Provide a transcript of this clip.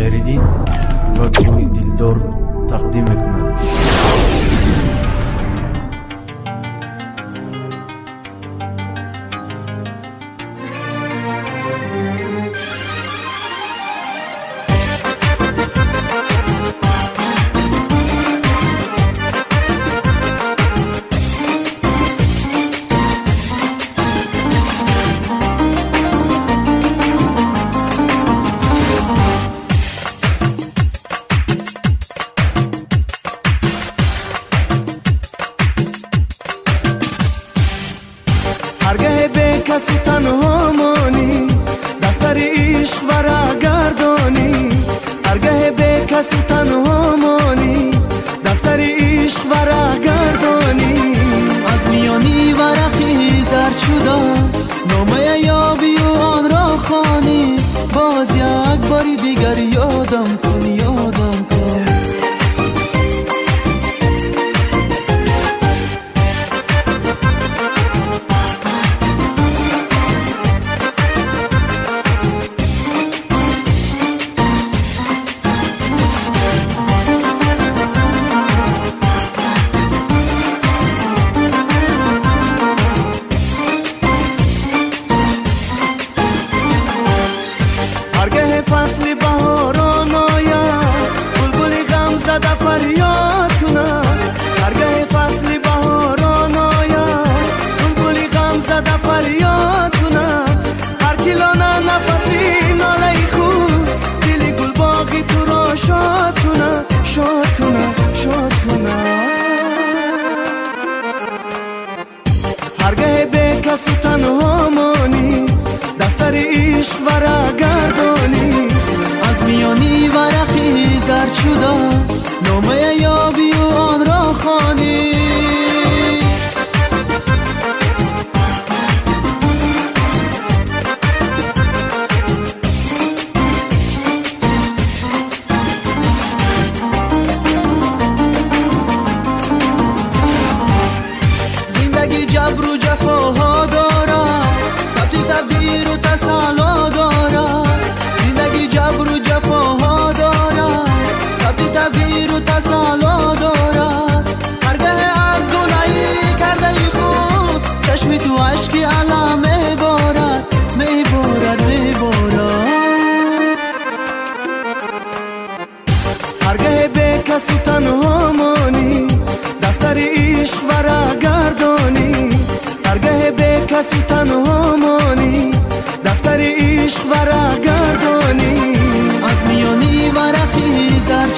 خیریدین و گروه دلدار تقدیم میکند. هرگاه به کس و تنها مانی دفتر عشق ورق گردانی. هرگاه به کس و تنها مانی دفتر عشق ورق گردانی. از میانی ورقی زرد شده نامه یابی و آن را خوانی. باز یک باری دیگر یادم کن یادم کن. فصل بهاران آید بلبل غم زده فریاد کند. هرگاه فصل بهاران آید بلبل غم زده فریاد کند. هر کلانه نفسی ناله خود دل گل باغی تو را شاد کند شاد کند شاد کند. هرگاه به کس و تنها مانی دفتر عشق ورق گردانی. از میانی ورقی زرد شده نامه یابی و آن را خوانی. زندگی جبر و جفاها دارد ثبت تقدیر و تسلا دارد. زندگی جبر و جفاها دارد ثبت تقدیر و تسلا دارد. هرگاه از گناهی کرده ای خود چشم تو عشقی علم میبارد میبارد میبارد. هرگاه به کس و تنها مانی دفتر عشق ورق گردانی. هرگاه به کس و تنها مانی دفتر عشق ورق گردانی. از میانی ورقی زرد